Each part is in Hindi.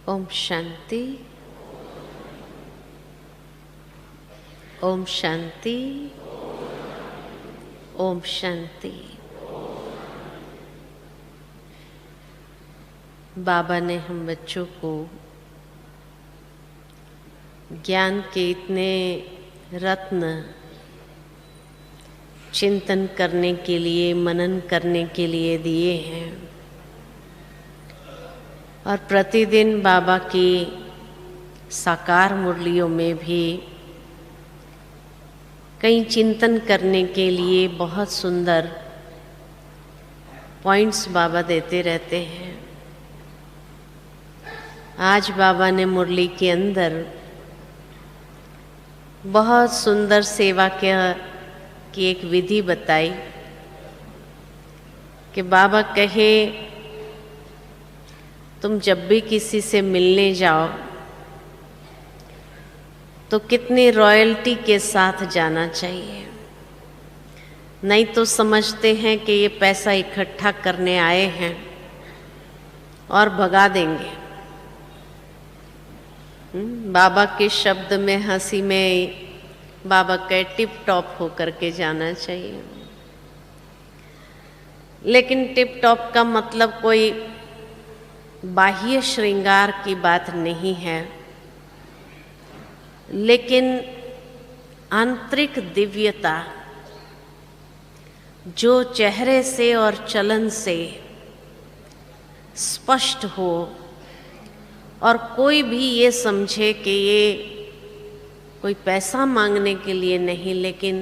ओम शांति। ओम शांति। ओम शांति। बाबा ने हम बच्चों को ज्ञान के इतने रत्न चिंतन करने के लिए, मनन करने के लिए दिए हैं और प्रतिदिन बाबा की साकार मुरलियों में भी कई चिंतन करने के लिए बहुत सुंदर पॉइंट्स बाबा देते रहते हैं। आज बाबा ने मुरली के अंदर बहुत सुंदर सेवा की एक विधि बताई कि बाबा कहे तुम जब भी किसी से मिलने जाओ तो कितनी रॉयल्टी के साथ जाना चाहिए, नहीं तो समझते हैं कि ये पैसा इकट्ठा करने आए हैं और भगा देंगे। बाबा के शब्द में, हंसी में बाबा के टिप टॉप होकर के जाना चाहिए। लेकिन टिप टॉप का मतलब कोई बाह्य श्रृंगार की बात नहीं है, लेकिन आंतरिक दिव्यता जो चेहरे से और चलन से स्पष्ट हो और कोई भी ये समझे कि ये कोई पैसा मांगने के लिए नहीं, लेकिन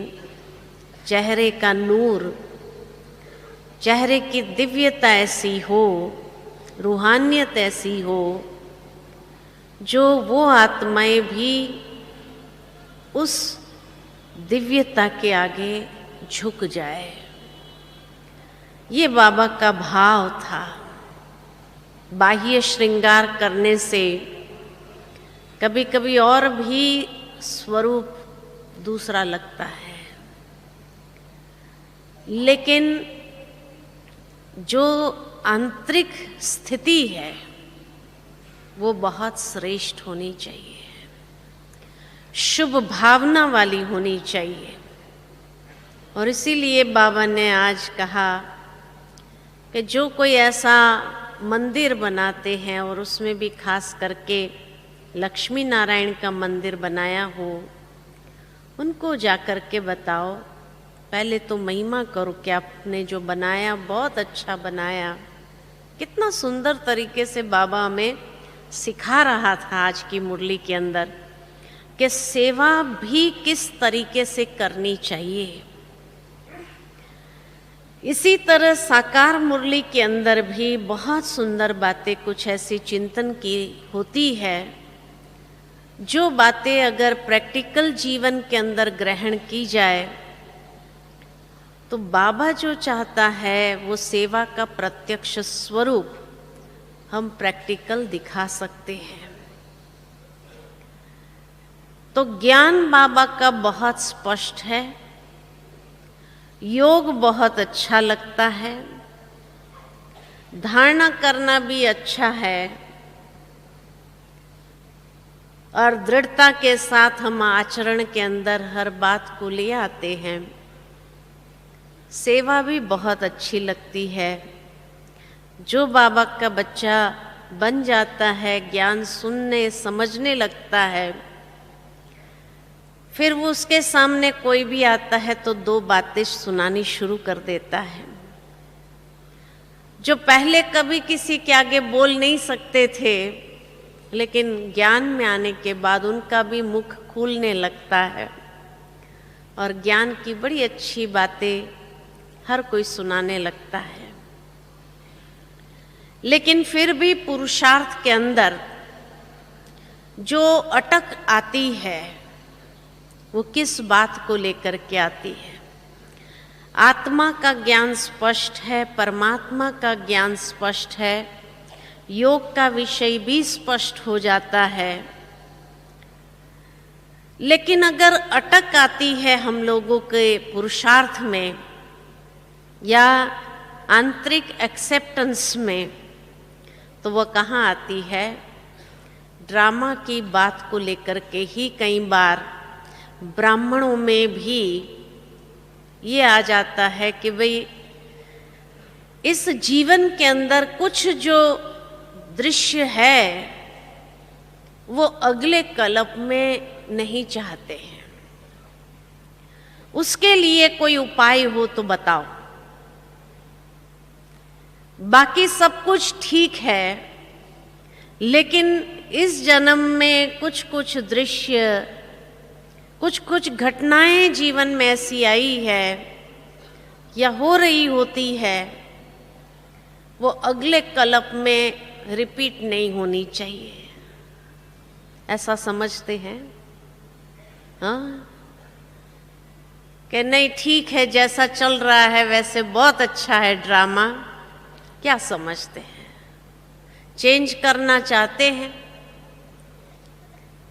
चेहरे का नूर, चेहरे की दिव्यता ऐसी हो, रूहानियत ऐसी हो जो वो आत्माएं भी उस दिव्यता के आगे झुक जाए। ये बाबा का भाव था। बाह्य श्रृंगार करने से कभी कभी और भी स्वरूप दूसरा लगता है, लेकिन जो आंतरिक स्थिति है वो बहुत श्रेष्ठ होनी चाहिए, शुभ भावना वाली होनी चाहिए। और इसीलिए बाबा ने आज कहा कि जो कोई ऐसा मंदिर बनाते हैं और उसमें भी खास करके लक्ष्मी नारायण का मंदिर बनाया हो, उनको जाकर के बताओ, पहले तो महिमा करो कि आपने जो बनाया बहुत अच्छा बनाया। कितना सुंदर तरीके से बाबा हमें सिखा रहा था आज की मुरली के अंदर कि सेवा भी किस तरीके से करनी चाहिए। इसी तरह साकार मुरली के अंदर भी बहुत सुंदर बातें कुछ ऐसी चिंतन की होती है, जो बातें अगर प्रैक्टिकल जीवन के अंदर ग्रहण की जाए तो बाबा जो चाहता है वो सेवा का प्रत्यक्ष स्वरूप हम प्रैक्टिकल दिखा सकते हैं। तो ज्ञान बाबा का बहुत स्पष्ट है, योग बहुत अच्छा लगता है, धारणा करना भी अच्छा है और दृढ़ता के साथ हम आचरण के अंदर हर बात को ले आते हैं। सेवा भी बहुत अच्छी लगती है। जो बाबा का बच्चा बन जाता है, ज्ञान सुनने समझने लगता है, फिर वो उसके सामने कोई भी आता है तो दो बातें सुनानी शुरू कर देता है। जो पहले कभी किसी के आगे बोल नहीं सकते थे, लेकिन ज्ञान में आने के बाद उनका भी मुख खुलने लगता है और ज्ञान की बड़ी अच्छी बातें हर कोई सुनाने लगता है। लेकिन फिर भी पुरुषार्थ के अंदर जो अटक आती है वो किस बात को लेकर के आती है? आत्मा का ज्ञान स्पष्ट है, परमात्मा का ज्ञान स्पष्ट है, योग का विषय भी स्पष्ट हो जाता है, लेकिन अगर अटक आती है हम लोगों के पुरुषार्थ में या आंतरिक एक्सेप्टेंस में, तो वह कहाँ आती है? ड्रामा की बात को लेकर के ही कई बार ब्राह्मणों में भी ये आ जाता है कि भाई इस जीवन के अंदर कुछ जो दृश्य है वो अगले कल्प में नहीं चाहते हैं, उसके लिए कोई उपाय हो तो बताओ। बाकी सब कुछ ठीक है, लेकिन इस जन्म में कुछ कुछ दृश्य, कुछ कुछ घटनाएं जीवन में ऐसी आई है या हो रही होती है, वो अगले कल्प में रिपीट नहीं होनी चाहिए। ऐसा समझते हैं? हाँ, कि नहीं ठीक है, जैसा चल रहा है वैसे बहुत अच्छा है ड्रामा। क्या समझते हैं? चेंज करना चाहते हैं?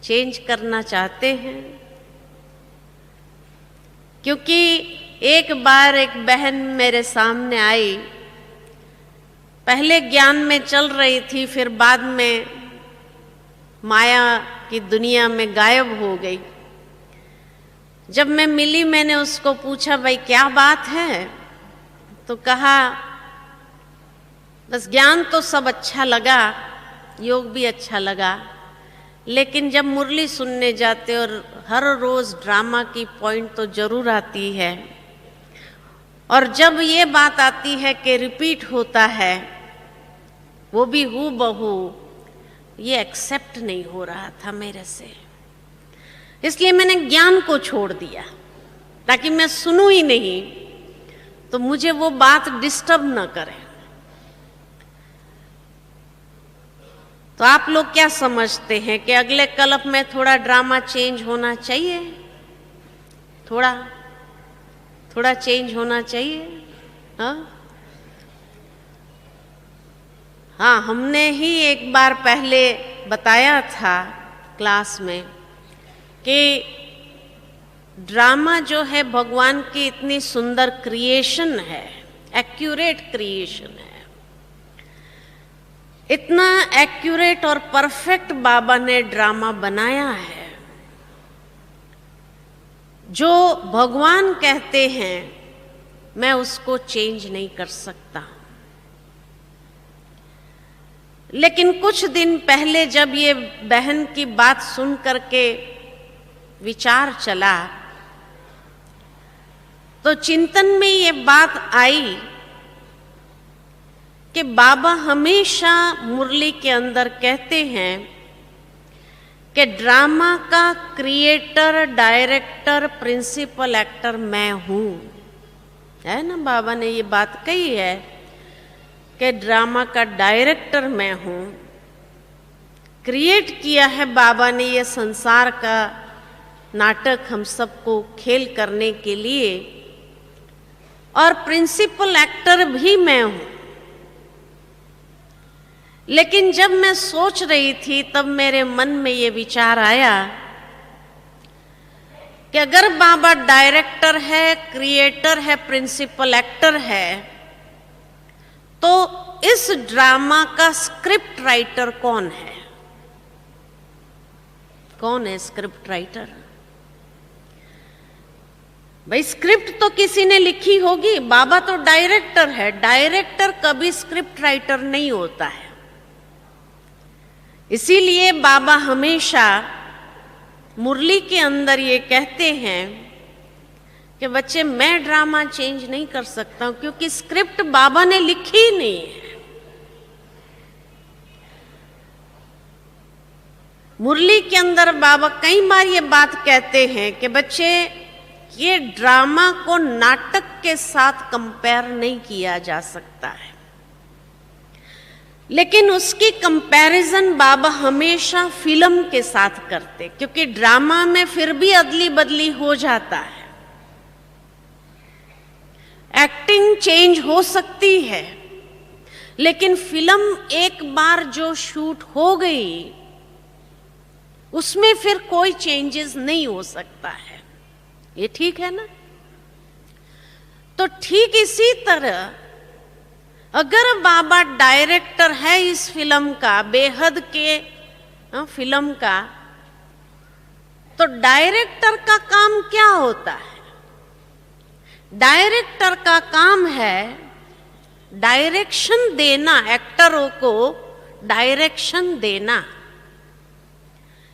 चेंज करना चाहते हैं? क्योंकि एक बार एक बहन मेरे सामने आई, पहले ज्ञान में चल रही थी, फिर बाद में माया की दुनिया में गायब हो गई। जब मैं मिली मैंने उसको पूछा भाई क्या बात है, तो कहा बस ज्ञान तो सब अच्छा लगा, योग भी अच्छा लगा, लेकिन जब मुरली सुनने जाते और हर रोज ड्रामा की पॉइंट तो जरूर आती है, और जब ये बात आती है कि रिपीट होता है वो भी हूबहू, ये एक्सेप्ट नहीं हो रहा था मेरे से। इसलिए मैंने ज्ञान को छोड़ दिया ताकि मैं सुनूं ही नहीं, तो मुझे वो बात डिस्टर्ब न करे। तो आप लोग क्या समझते हैं कि अगले कल्प में थोड़ा ड्रामा चेंज होना चाहिए? थोड़ा चेंज होना चाहिए। हाँ, हमने ही एक बार पहले बताया था क्लास में कि ड्रामा जो है भगवान की इतनी सुंदर क्रिएशन है, एक्यूरेट क्रिएशन है, इतना एक्यूरेट और परफेक्ट बाबा ने ड्रामा बनाया है। जो भगवान कहते हैं मैं उसको चेंज नहीं कर सकता। लेकिन कुछ दिन पहले जब ये बहन की बात सुन करके विचार चला, तो चिंतन में ये बात आई कि बाबा हमेशा मुरली के अंदर कहते हैं कि ड्रामा का क्रिएटर, डायरेक्टर, प्रिंसिपल एक्टर मैं हूं। है ना, बाबा ने ये बात कही है कि ड्रामा का डायरेक्टर मैं हूं। क्रिएट किया है बाबा ने ये संसार का नाटक हम सबको खेल करने के लिए, और प्रिंसिपल एक्टर भी मैं हूं। लेकिन जब मैं सोच रही थी तब मेरे मन में ये विचार आया कि अगर बाबा डायरेक्टर है, क्रिएटर है, प्रिंसिपल एक्टर है, तो इस ड्रामा का स्क्रिप्ट राइटर कौन है? कौन है स्क्रिप्ट राइटर? भाई स्क्रिप्ट तो किसी ने लिखी होगी, बाबा तो डायरेक्टर है। डायरेक्टर कभी स्क्रिप्ट राइटर नहीं होता है। इसीलिए बाबा हमेशा मुरली के अंदर ये कहते हैं कि बच्चे मैं ड्रामा चेंज नहीं कर सकता हूं, क्योंकि स्क्रिप्ट बाबा ने लिखी ही नहीं है। मुरली के अंदर बाबा कई बार ये बात कहते हैं कि बच्चे ये ड्रामा को नाटक के साथ कंपेयर नहीं किया जा सकता है, लेकिन उसकी कंपैरिजन बाबा हमेशा फिल्म के साथ करते, क्योंकि ड्रामा में फिर भी अदली बदली हो जाता है, एक्टिंग चेंज हो सकती है, लेकिन फिल्म एक बार जो शूट हो गई उसमें फिर कोई चेंजेस नहीं हो सकता है। ये ठीक है ना? तो ठीक इसी तरह अगर बाबा डायरेक्टर है इस फिल्म का, बेहद के फिल्म का, तो डायरेक्टर का काम क्या होता है? डायरेक्टर का काम है डायरेक्शन देना, एक्टरों को डायरेक्शन देना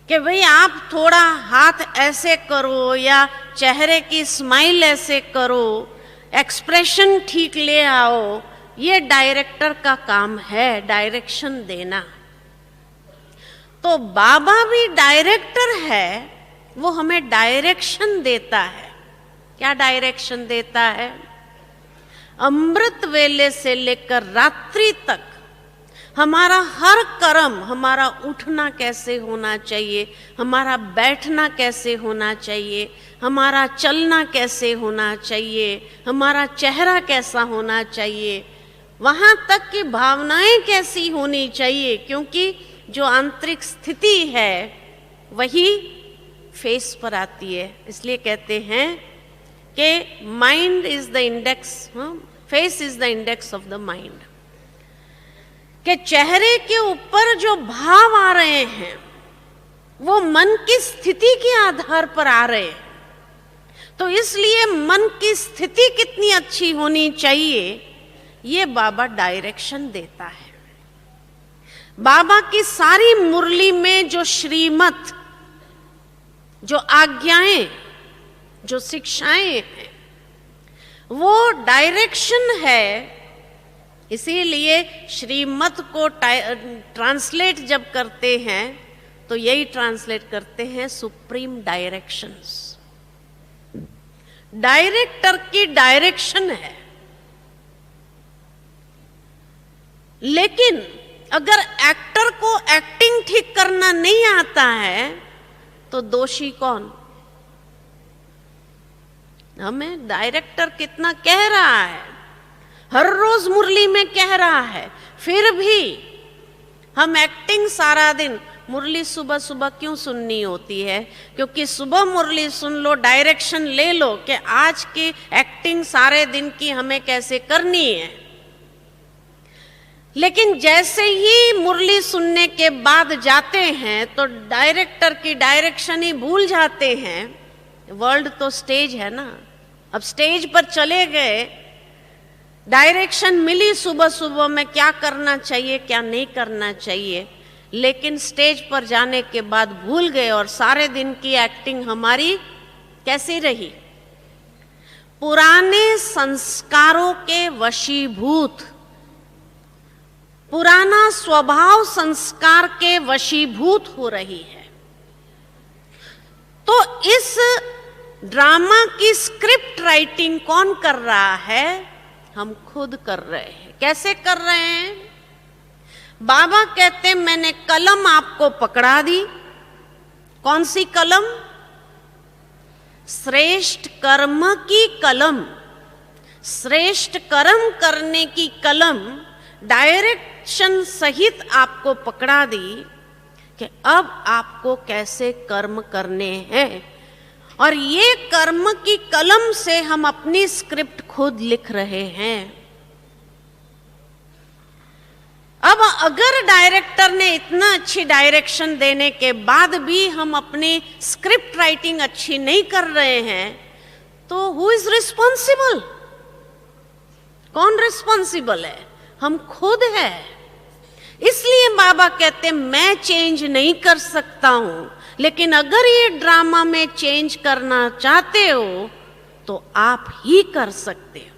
कि भाई आप थोड़ा हाथ ऐसे करो या चेहरे की स्माइल ऐसे करो, एक्सप्रेशन ठीक ले आओ। ये डायरेक्टर का काम है, डायरेक्शन देना। तो बाबा भी डायरेक्टर है, वो हमें डायरेक्शन देता है। क्या डायरेक्शन देता है? अमृत वेले से लेकर रात्रि तक हमारा हर कर्म, हमारा उठना कैसे होना चाहिए, हमारा बैठना कैसे होना चाहिए, हमारा चलना कैसे होना चाहिए, हमारा चेहरा कैसा होना चाहिए, वहाँ तक की भावनाएं कैसी होनी चाहिए, क्योंकि जो आंतरिक स्थिति है वही फेस पर आती है। इसलिए कहते हैं कि mind is the index, face is the index of the mind. कि चेहरे के ऊपर जो भाव आ रहे हैं वो मन की स्थिति के आधार पर आ रहे हैं। तो इसलिए मन की स्थिति कितनी अच्छी होनी चाहिए, ये बाबा डायरेक्शन देता है। बाबा की सारी मुरली में जो श्रीमत, जो आज्ञाएं, जो शिक्षाएं हैं, वो डायरेक्शन है। इसीलिए श्रीमत को ट्रांसलेट जब करते हैं तो यही ट्रांसलेट करते हैं सुप्रीम डायरेक्शंस। डायरेक्टर की डायरेक्शन है। लेकिन अगर एक्टर को एक्टिंग ठीक करना नहीं आता है तो दोषी कौन? हमें डायरेक्टर कितना कह रहा है, हर रोज मुरली में कह रहा है, फिर भी हम एक्टिंग सारा दिन, मुरली सुबह सुबह क्यों सुननी होती है? क्योंकि सुबह मुरली सुन लो, डायरेक्शन ले लो कि आज की एक्टिंग सारे दिन की हमें कैसे करनी है। लेकिन जैसे ही मुरली सुनने के बाद जाते हैं तो डायरेक्टर की डायरेक्शन ही भूल जाते हैं। वर्ल्ड तो स्टेज है ना, अब स्टेज पर चले गए, डायरेक्शन मिली सुबह सुबह में क्या करना चाहिए क्या नहीं करना चाहिए, लेकिन स्टेज पर जाने के बाद भूल गए और सारे दिन की एक्टिंग हमारी कैसी रही? पुराने संस्कारों के वशीभूत, पुराना स्वभाव संस्कार के वशीभूत हो रही है। तो इस ड्रामा की स्क्रिप्ट राइटिंग कौन कर रहा है? हम खुद कर रहे हैं। कैसे कर रहे हैं? बाबा कहते हैं मैंने कलम आपको पकड़ा दी। कौन सी कलम? श्रेष्ठ कर्म की कलम, श्रेष्ठ कर्म करने की कलम डायरेक्शन सहित आपको पकड़ा दी कि अब आपको कैसे कर्म करने हैं। और ये कर्म की कलम से हम अपनी स्क्रिप्ट खुद लिख रहे हैं। अब अगर डायरेक्टर ने इतना अच्छी डायरेक्शन देने के बाद भी हम अपनी स्क्रिप्ट राइटिंग अच्छी नहीं कर रहे हैं तो हु इज रिस्पॉन्सिबल? कौन रिस्पॉन्सिबल है? हम खुद है। इसलिए बाबा कहते हैं मैं चेंज नहीं कर सकता हूं, लेकिन अगर ये ड्रामा में चेंज करना चाहते हो तो आप ही कर सकते हो,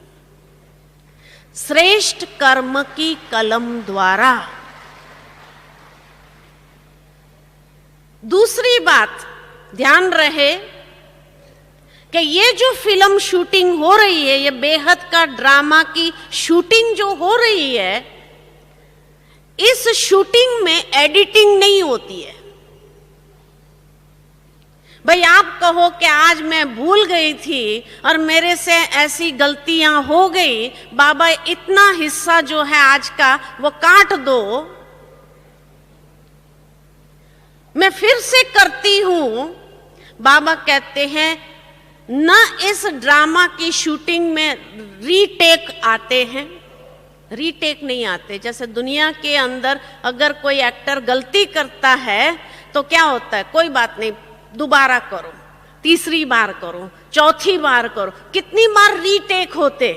श्रेष्ठ कर्म की कलम द्वारा। दूसरी बात ध्यान रहे कि ये जो फिल्म शूटिंग हो रही है, ये बेहद का ड्रामा की शूटिंग जो हो रही है, इस शूटिंग में एडिटिंग नहीं होती है। भाई आप कहो कि आज मैं भूल गई थी और मेरे से ऐसी गलतियां हो गई, बाबा इतना हिस्सा जो है आज का वो काट दो, मैं फिर से करती हूं। बाबा कहते हैं न इस ड्रामा की शूटिंग में रीटेक आते हैं। रीटेक नहीं आते। जैसे दुनिया के अंदर अगर कोई एक्टर गलती करता है तो क्या होता है, कोई बात नहीं, दोबारा करो, तीसरी बार करो, चौथी बार करो। कितनी बार रीटेक होते,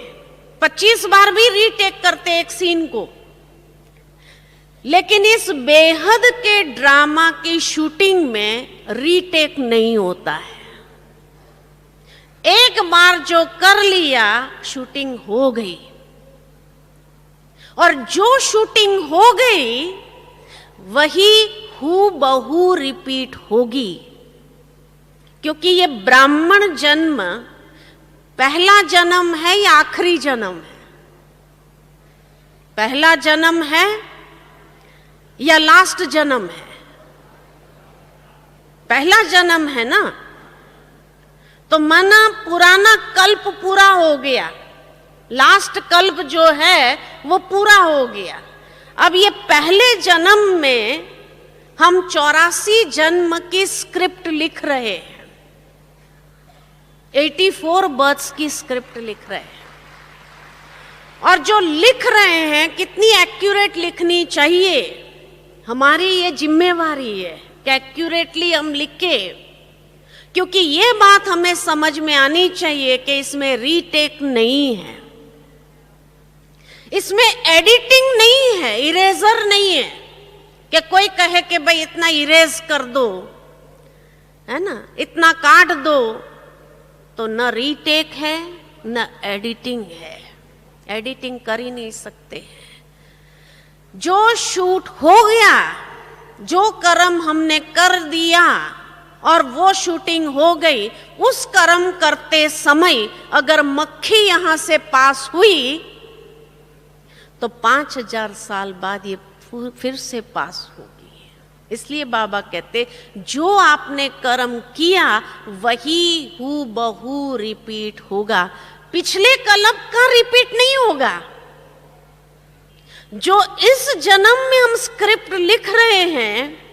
25 बार भी रीटेक करते एक सीन को। लेकिन इस बेहद के ड्रामा की शूटिंग में रीटेक नहीं होता है। एक बार जो कर लिया, शूटिंग हो गई, और जो शूटिंग हो गई वही हूबहू रिपीट होगी। क्योंकि ये ब्राह्मण जन्म पहला जन्म है या आखिरी जन्म है? पहला जन्म है या लास्ट जन्म है? पहला जन्म है ना। तो माना पुराना कल्प पूरा हो गया, लास्ट कल्प जो है वो पूरा हो गया। अब ये पहले जन्म में हम 84 जन्म की स्क्रिप्ट लिख रहे हैं, 84 बर्थ्स की स्क्रिप्ट लिख रहे हैं। और जो लिख रहे हैं कितनी एक्यूरेट लिखनी चाहिए, हमारी ये जिम्मेवारी है कि एक्यूरेटली हम लिखे। क्योंकि ये बात हमें समझ में आनी चाहिए कि इसमें रीटेक नहीं है, इसमें एडिटिंग नहीं है, इरेजर नहीं है कि कोई कहे कि भाई इतना इरेज कर दो, है ना, इतना काट दो। तो न रीटेक है न एडिटिंग है, एडिटिंग कर ही नहीं सकते हैं। जो शूट हो गया, जो कर्म हमने कर दिया और वो शूटिंग हो गई, उस कर्म करते समय अगर मक्खी यहां से पास हुई तो 5000 साल बाद ये फिर से पास होगी। इसलिए बाबा कहते जो आपने कर्म किया वही हूबहू रिपीट होगा, पिछले कल्प का रिपीट नहीं होगा। जो इस जन्म में हम स्क्रिप्ट लिख रहे हैं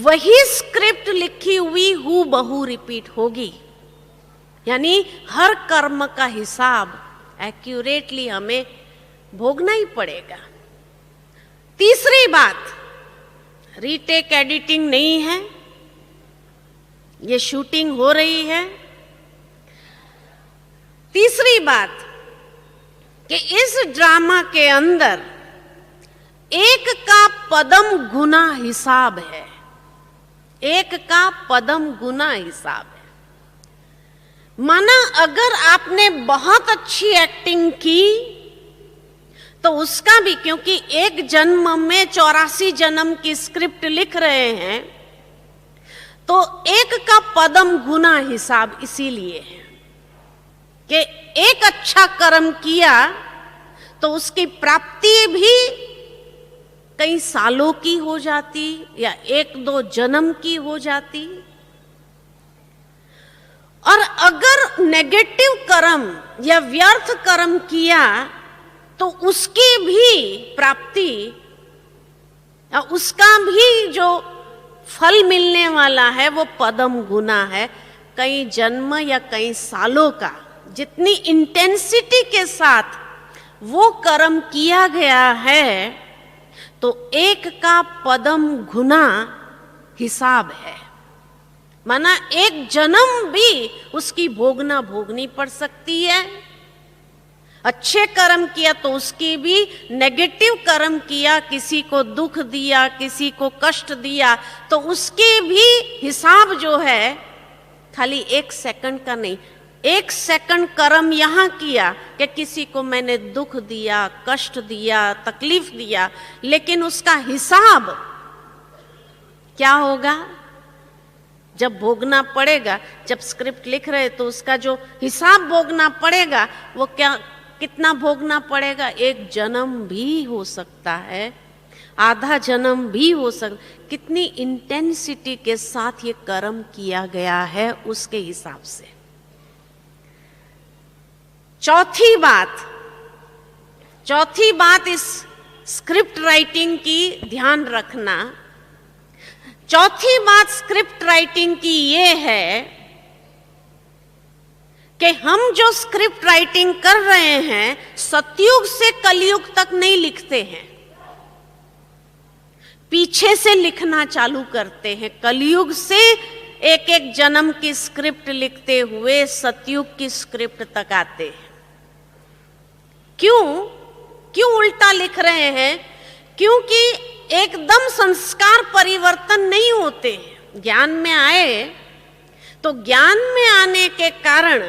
वही स्क्रिप्ट लिखी हुई हूबहू रिपीट होगी। यानी हर कर्म का हिसाब एक्यूरेटली हमें भोगना ही पड़ेगा। तीसरी बात, रीटेक एडिटिंग नहीं है, ये शूटिंग हो रही है। तीसरी बात कि इस ड्रामा के अंदर एक का पदम गुना हिसाब है, एक का पदम गुना हिसाब है। माना अगर आपने बहुत अच्छी एक्टिंग की तो उसका भी, क्योंकि एक जन्म में 84 जन्म की स्क्रिप्ट लिख रहे हैं, तो एक का पदम गुना हिसाब इसीलिए है कि एक अच्छा कर्म किया तो उसकी प्राप्ति भी कई सालों की हो जाती या 1-2 जन्म की हो जाती। और अगर नेगेटिव कर्म या व्यर्थ कर्म किया तो उसकी भी प्राप्ति या उसका भी जो फल मिलने वाला है वो पदम गुना है, कई जन्म या कई सालों का। जितनी इंटेंसिटी के साथ वो कर्म किया गया है तो एक का पदम गुना हिसाब है। माना एक जन्म भी उसकी भोगनी पड़ सकती है। अच्छे कर्म किया तो उसकी भी, नेगेटिव कर्म किया, किसी को दुख दिया, किसी को कष्ट दिया, तो उसके भी हिसाब जो है खाली 1 सेकंड का नहीं, 1 सेकंड कर्म यहां किया कि किसी को मैंने दुख दिया, कष्ट दिया, तकलीफ दिया, लेकिन उसका हिसाब क्या होगा जब भोगना पड़ेगा। जब स्क्रिप्ट लिख रहे तो उसका जो हिसाब भोगना पड़ेगा वो क्या, कितना भोगना पड़ेगा? 1 जन्म भी हो सकता है, आधा जन्म भी हो सकता। कितनी इंटेंसिटी के साथ ये कर्म किया गया है उसके हिसाब से। चौथी बात इस स्क्रिप्ट राइटिंग की ध्यान रखना। चौथी बात स्क्रिप्ट राइटिंग की ये है कि हम जो स्क्रिप्ट राइटिंग कर रहे हैं सतयुग से कलयुग तक नहीं लिखते हैं, पीछे से लिखना चालू करते हैं। कलयुग से एक एक जन्म की स्क्रिप्ट लिखते हुए सतयुग की स्क्रिप्ट तक आते हैं। क्यों उल्टा लिख रहे हैं? क्योंकि एकदम संस्कार परिवर्तन नहीं होते हैं। ज्ञान में आए तो ज्ञान में आने के कारण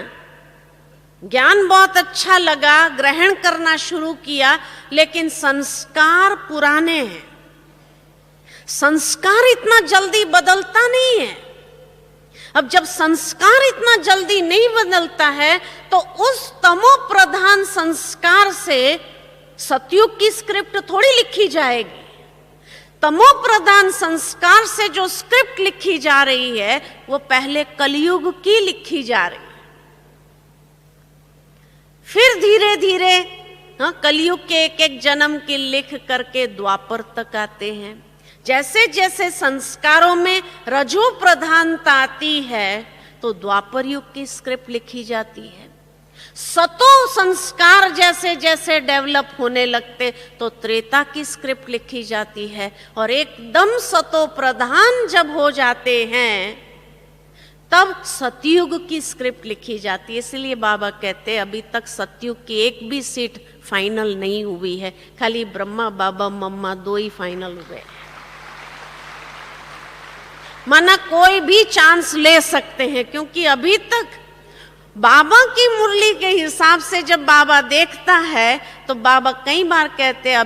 ज्ञान बहुत अच्छा लगा, ग्रहण करना शुरू किया, लेकिन संस्कार पुराने हैं। संस्कार इतना जल्दी बदलता नहीं है। अब जब संस्कार इतना जल्दी नहीं बदलता है तो उस तमो प्रधान संस्कार से सतयुग की स्क्रिप्ट थोड़ी लिखी जाएगी। तमो प्रधान संस्कार से जो स्क्रिप्ट लिखी जा रही है वो पहले कलयुग की लिखी जा रही है, फिर धीरे धीरे कलयुग के एक एक जन्म की लिख करके द्वापर तक आते हैं। जैसे जैसे संस्कारों में रजो प्रधानता आती है तो द्वापर युग की स्क्रिप्ट लिखी जाती है। सतो संस्कार जैसे जैसे डेवलप होने लगते तो त्रेता की स्क्रिप्ट लिखी जाती है, और एकदम सतो प्रधान जब हो जाते हैं तब सतयुग की स्क्रिप्ट लिखी जाती है। इसलिए बाबा कहते हैं अभी तक सतयुग की एक भी सीट फाइनल नहीं हुई है, खाली ब्रह्मा बाबा मम्मा दो ही फाइनल हुए। माना कोई भी चांस ले सकते हैं, क्योंकि अभी तक बाबा की मुरली के हिसाब से जब बाबा देखता है तो बाबा कई बार कहते हैं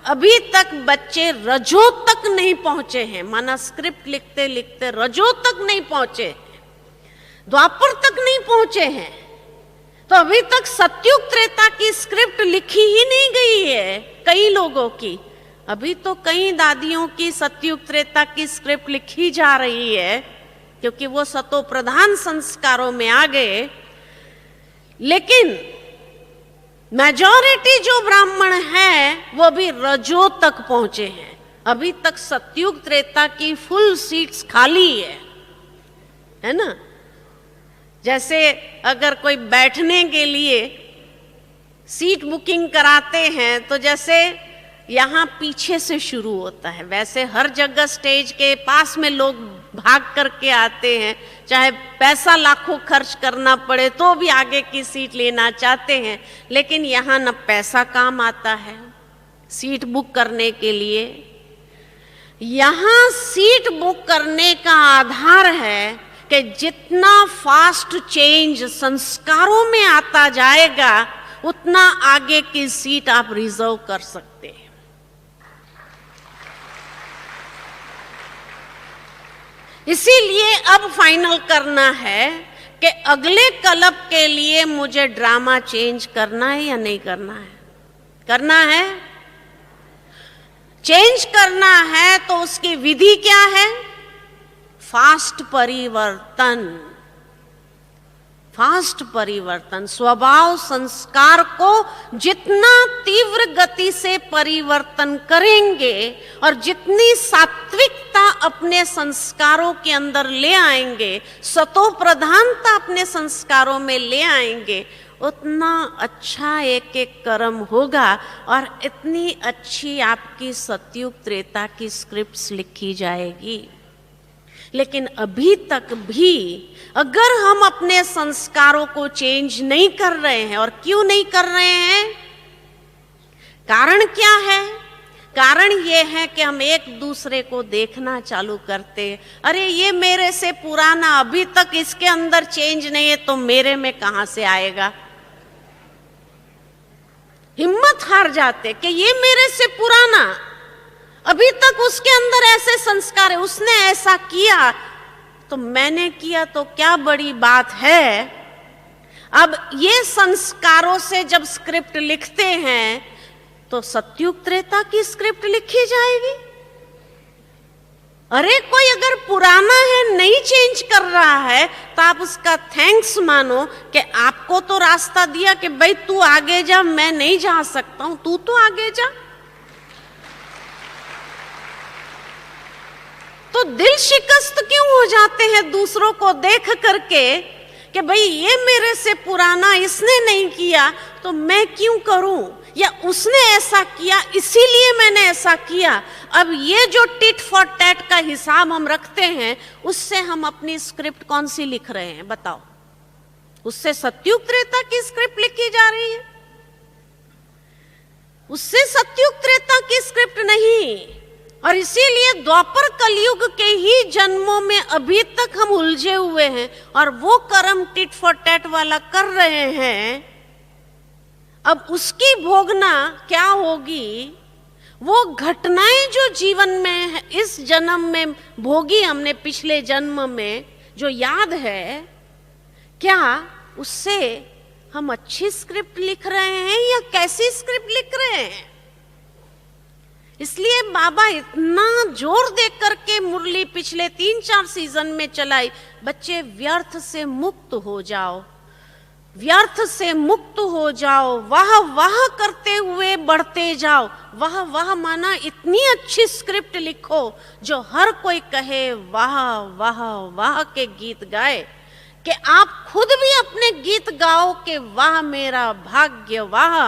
अभी तक बच्चे रजो तक नहीं पहुंचे हैं। माना स्क्रिप्ट लिखते लिखते रजो तक नहीं पहुंचे, द्वापर तक नहीं पहुंचे हैं, तो अभी तक सतयुग त्रेता की स्क्रिप्ट लिखी ही नहीं गई है कई लोगों की। अभी तो कई दादियों की सतयुग त्रेता की स्क्रिप्ट लिखी जा रही है, क्योंकि वो सतो प्रधान संस्कारों में आ गए। लेकिन मेजॉरिटी जो ब्राह्मण है वो भी रजो तक पहुंचे हैं। अभी तक सतयुग त्रेता की फुल सीट्स खाली है ना। जैसे अगर कोई बैठने के लिए सीट बुकिंग कराते हैं तो जैसे यहाँ पीछे से शुरू होता है, वैसे हर जगह स्टेज के पास में लोग भाग करके आते हैं, चाहे पैसा लाखों खर्च करना पड़े तो भी आगे की सीट लेना चाहते हैं। लेकिन यहाँ न पैसा काम आता है सीट बुक करने के लिए। यहाँ सीट बुक करने का आधार है कि जितना फास्ट चेंज संस्कारों में आता जाएगा उतना आगे की सीट आप रिजर्व कर सकते हैं। इसीलिए अब फाइनल करना है कि अगले कल्प के लिए मुझे ड्रामा चेंज करना है या नहीं करना है। करना है, चेंज करना है तो उसकी विधि क्या है? फास्ट परिवर्तन। फास्ट परिवर्तन, स्वभाव संस्कार को जितना तीव्र गति से परिवर्तन करेंगे और जितनी सात्विकता अपने संस्कारों के अंदर ले आएंगे, सतो प्रधानता अपने संस्कारों में ले आएंगे, उतना अच्छा एक एक कर्म होगा और इतनी अच्छी आपकी सतयुग त्रेता की स्क्रिप्ट्स लिखी जाएगी। लेकिन अभी तक भी अगर हम अपने संस्कारों को चेंज नहीं कर रहे हैं, और क्यों नहीं कर रहे हैं, कारण क्या है? कारण ये है कि हम एक दूसरे को देखना चालू करते हैं, अरे ये मेरे से पुराना, अभी तक इसके अंदर चेंज नहीं है तो मेरे में कहां से आएगा। हिम्मत हार जाते कि ये मेरे से पुराना, अभी तक उसके अंदर ऐसे संस्कार है, उसने ऐसा किया तो मैंने किया तो क्या बड़ी बात है। अब ये संस्कारों से जब स्क्रिप्ट लिखते हैं तो सतयुग त्रेता की स्क्रिप्ट लिखी जाएगी। अरे कोई अगर पुराना है, नहीं चेंज कर रहा है, तो आप उसका थैंक्स मानो कि आपको तो रास्ता दिया कि भाई तू आगे जा, मैं नहीं जा सकता हूं, तू तो आगे जा। तो दिल शिकस्त क्यों हो जाते हैं दूसरों को देख करके कि भाई ये मेरे से पुराना इसने नहीं किया तो मैं क्यों करूं, या उसने ऐसा किया इसीलिए मैंने ऐसा किया। अब ये जो टिट फॉर टैट का हिसाब हम रखते हैं, उससे हम अपनी स्क्रिप्ट कौन सी लिख रहे हैं बताओ? उससे सतयुग त्रेता की स्क्रिप्ट लिखी जा रही है, उससे सतयुग त्रेता की स्क्रिप्ट नहीं। और इसीलिए द्वापर कलयुग के ही जन्मों में अभी तक हम उलझे हुए हैं और वो कर्म टिट फॉर टैट वाला कर रहे हैं। अब उसकी भोगना क्या होगी? वो घटनाएं जो जीवन में इस जन्म में भोगी हमने, पिछले जन्म में जो याद है, क्या उससे हम अच्छी स्क्रिप्ट लिख रहे हैं या कैसी स्क्रिप्ट लिख रहे हैं? इसलिए बाबा इतना जोर दे करके मुरली पिछले 3-4 सीजन में चलाई, बच्चे व्यर्थ से मुक्त हो जाओ, व्यर्थ से मुक्त हो जाओ, वाह वाह करते हुए बढ़ते जाओ। वाह वाह माना इतनी अच्छी स्क्रिप्ट लिखो जो हर कोई कहे वाह वाह वाह के गीत गाए, कि आप खुद भी अपने गीत गाओ कि वाह मेरा भाग्य वाह,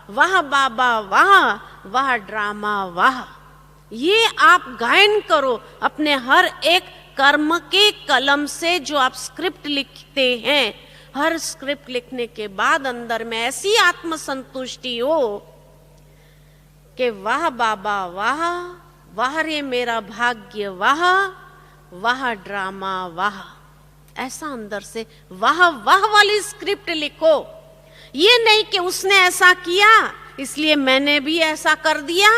वाह बाबा वाह, वाह ड्रामा वाह। ये आप गायन करो अपने हर एक कर्म के कलम से जो आप स्क्रिप्ट लिखते हैं। हर स्क्रिप्ट लिखने के बाद अंदर में ऐसी आत्मसंतुष्टि हो कि वाह बाबा वाह, वाह रे मेरा भाग्य वाह, वाह ड्रामा वाह। ऐसा अंदर से वाह वाह वाली स्क्रिप्ट लिखो। ये नहीं कि उसने ऐसा किया इसलिए मैंने भी ऐसा कर दिया,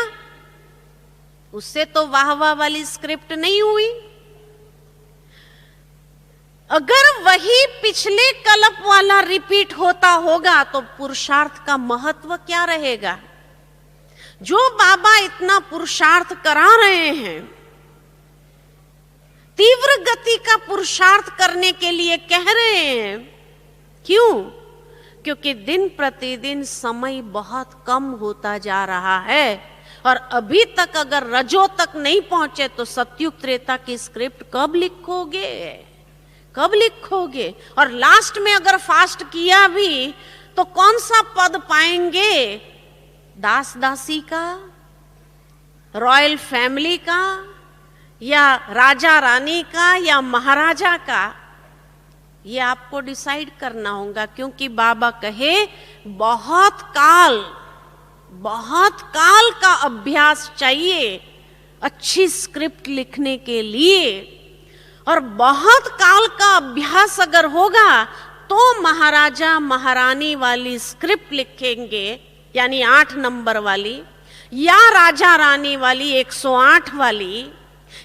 उससे तो वाह वाह वाली स्क्रिप्ट नहीं हुई। अगर वही पिछले कल्प वाला रिपीट होता होगा तो पुरुषार्थ का महत्व क्या रहेगा? जो बाबा इतना पुरुषार्थ करा रहे हैं, तीव्र गति का पुरुषार्थ करने के लिए कह रहे हैं, क्यों? क्योंकि दिन प्रतिदिन समय बहुत कम होता जा रहा है और अभी तक अगर रजो तक नहीं पहुंचे तो सतयुग त्रेता की स्क्रिप्ट कब लिखोगे, कब लिखोगे? और लास्ट में अगर फास्ट किया भी तो कौन सा पद पाएंगे? दास दासी का, रॉयल फैमिली का, या राजा रानी का, या महाराजा का? ये आपको डिसाइड करना होगा, क्योंकि बाबा कहे बहुत काल का अभ्यास चाहिए अच्छी स्क्रिप्ट लिखने के लिए। और बहुत काल का अभ्यास अगर होगा तो महाराजा महारानी वाली स्क्रिप्ट लिखेंगे, यानी 8 नंबर वाली, या राजा रानी वाली 108 वाली,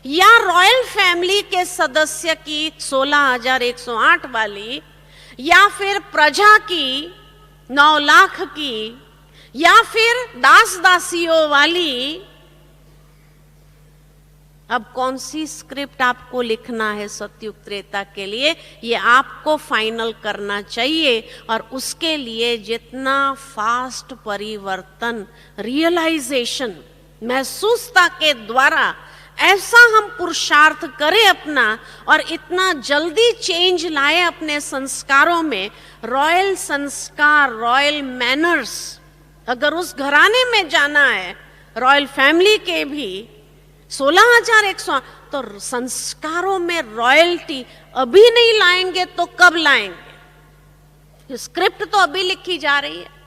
या रॉयल फैमिली के सदस्य की 16,108 वाली, या फिर प्रजा की 9 लाख की, या फिर दास दासियों वाली। अब कौन सी स्क्रिप्ट आपको लिखना है सतयुग त्रेता के लिए, ये आपको फाइनल करना चाहिए। और उसके लिए जितना फास्ट परिवर्तन, रियलाइजेशन, महसूसता के द्वारा ऐसा हम पुरुषार्थ करें अपना, और इतना जल्दी चेंज लाए अपने संस्कारों में, रॉयल संस्कार, रॉयल मैनर्स। अगर उस घराने में जाना है, रॉयल फैमिली के भी 16,100, तो संस्कारों में रॉयल्टी अभी नहीं लाएंगे तो कब लाएंगे? स्क्रिप्ट तो अभी लिखी जा रही है।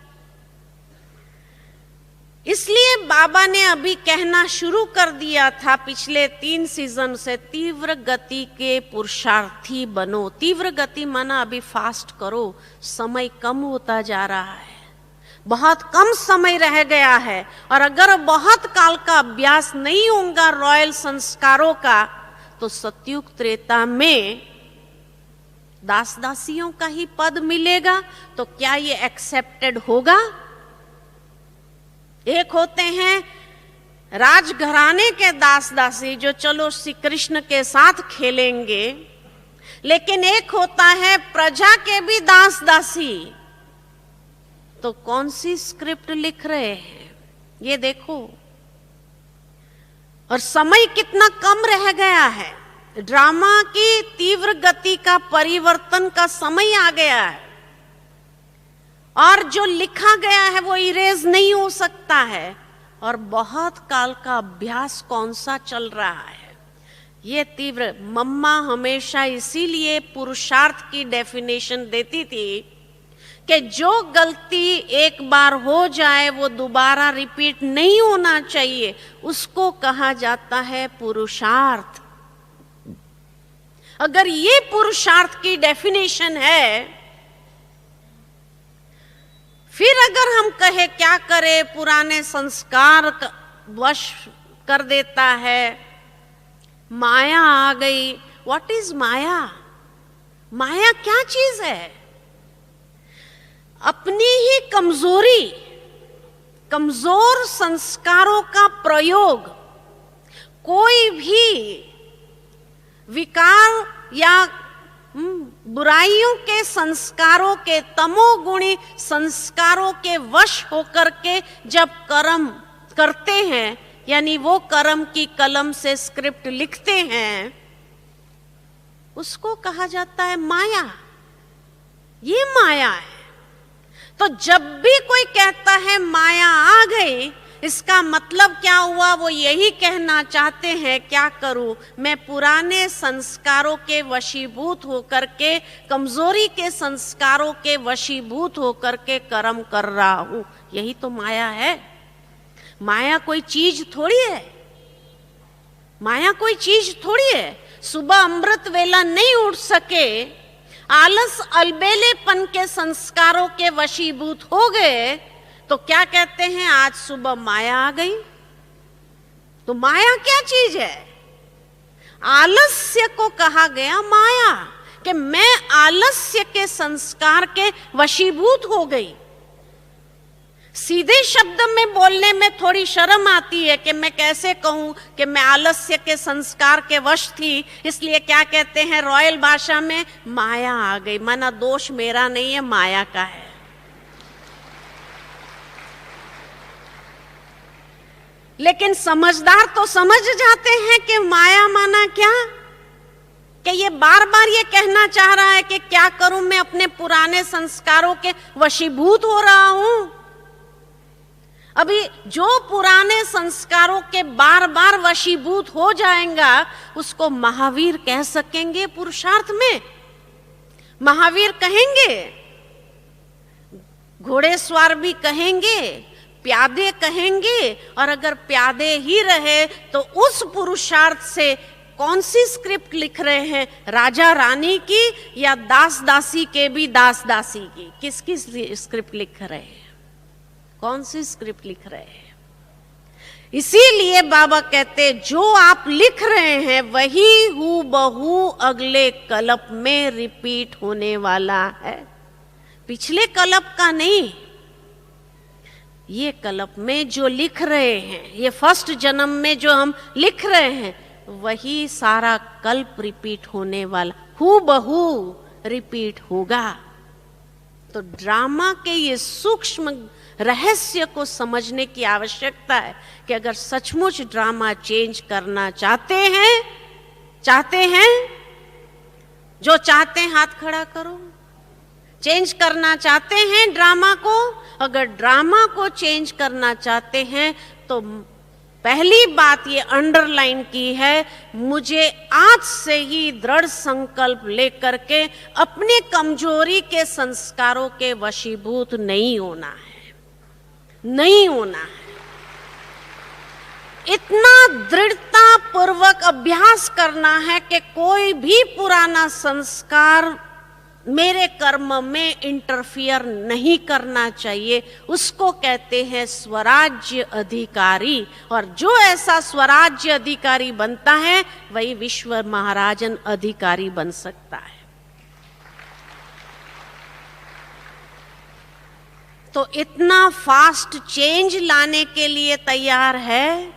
इसलिए बाबा ने अभी कहना शुरू कर दिया था पिछले 3 सीजन से, तीव्र गति के पुरुषार्थी बनो। तीव्र गति माना अभी फास्ट करो, समय कम होता जा रहा है, बहुत कम समय रह गया है। और अगर बहुत काल का अभ्यास नहीं होगा रॉयल संस्कारों का, तो सतयुग त्रेता में दास दासियों का ही पद मिलेगा। तो क्या ये एक्सेप्टेड होगा? एक होते हैं राजघराने के दास दासी जो चलो श्री कृष्ण के साथ खेलेंगे, लेकिन एक होता है प्रजा के भी दास दासी। तो कौन सी स्क्रिप्ट लिख रहे हैं ये देखो। और समय कितना कम रह गया है, ड्रामा की तीव्र गति का परिवर्तन का समय आ गया है और जो लिखा गया है वो इरेज नहीं हो सकता है। और बहुत काल का अभ्यास कौन सा चल रहा है, ये तीव्र। मम्मा हमेशा इसीलिए पुरुषार्थ की डेफिनेशन देती थी कि जो गलती एक बार हो जाए वो दोबारा रिपीट नहीं होना चाहिए, उसको कहा जाता है पुरुषार्थ। अगर ये पुरुषार्थ की डेफिनेशन है, फिर अगर हम कहे क्या करे, पुराने संस्कार वश कर देता है, माया आ गई। व्हाट इज माया? माया क्या चीज है? अपनी ही कमजोरी, कमजोर संस्कारों का प्रयोग, कोई भी विकार या बुराइयों के संस्कारों के, तमोगुणी संस्कारों के वश होकर के जब कर्म करते हैं, यानी वो कर्म की कलम से स्क्रिप्ट लिखते हैं, उसको कहा जाता है माया। ये माया है। तो जब भी कोई कहता है माया आ गई, इसका मतलब क्या हुआ? वो यही कहना चाहते हैं, क्या करूं मैं, पुराने संस्कारों के वशीभूत होकर के, कमजोरी के संस्कारों के वशीभूत होकर के कर्म कर रहा हूं। यही तो माया है। माया कोई चीज थोड़ी है। माया कोई चीज थोड़ी है। सुबह अमृत वेला नहीं उठ सके, आलस अलबेलेपन के संस्कारों के वशीभूत हो गए, तो क्या कहते हैं? आज सुबह माया आ गई। तो माया क्या चीज है? आलस्य को कहा गया माया, कि मैं आलस्य के संस्कार के वशीभूत हो गई। सीधे शब्द में बोलने में थोड़ी शर्म आती है कि मैं कैसे कहूं कि मैं आलस्य के संस्कार के वश थी, इसलिए क्या कहते हैं रॉयल भाषा में, माया आ गई। माना दोष मेरा नहीं है, माया का है। लेकिन समझदार तो समझ जाते हैं कि माया माना क्या, कि ये बार बार ये कहना चाह रहा है कि क्या करूं मैं अपने पुराने संस्कारों के वशीभूत हो रहा हूं। अभी जो पुराने संस्कारों के बार बार वशीभूत हो जाएगा, उसको महावीर कह सकेंगे पुरुषार्थ में। महावीर कहेंगे, घोड़ेस्वार भी कहेंगे, प्यादे कहेंगे। और अगर प्यादे ही रहे तो उस पुरुषार्थ से कौन सी स्क्रिप्ट लिख रहे हैं? राजा रानी की या दास दासी के भी दास दासी की? किसकी स्क्रिप्ट लिख रहे हैं? कौन सी स्क्रिप्ट लिख रहे हैं? इसीलिए बाबा कहते, जो आप लिख रहे हैं वही हूबहू अगले कल्प में रिपीट होने वाला है। पिछले कल्प का नहीं, ये कल्प में जो लिख रहे हैं, ये फर्स्ट जन्म में जो हम लिख रहे हैं, वही सारा कल्प रिपीट होने वाला, हूबहू रिपीट होगा। तो ड्रामा के ये सूक्ष्म रहस्य को समझने की आवश्यकता है कि अगर सचमुच ड्रामा चेंज करना चाहते हैं, जो चाहते हैं हाथ खड़ा करो। चेंज करना चाहते हैं ड्रामा को? अगर ड्रामा को चेंज करना चाहते हैं तो पहली बात ये अंडरलाइन की है, मुझे आज से ही दृढ़ संकल्प लेकर के अपने कमजोरी के संस्कारों के वशीभूत नहीं होना है, नहीं होना है। इतना दृढ़ता पूर्वक अभ्यास करना है कि कोई भी पुराना संस्कार मेरे कर्म में इंटरफियर नहीं करना चाहिए। उसको कहते हैं स्वराज्य अधिकारी। और जो ऐसा स्वराज्य अधिकारी बनता है, वही विश्व महाराजन अधिकारी बन सकता है। तो इतना फास्ट चेंज लाने के लिए तैयार है?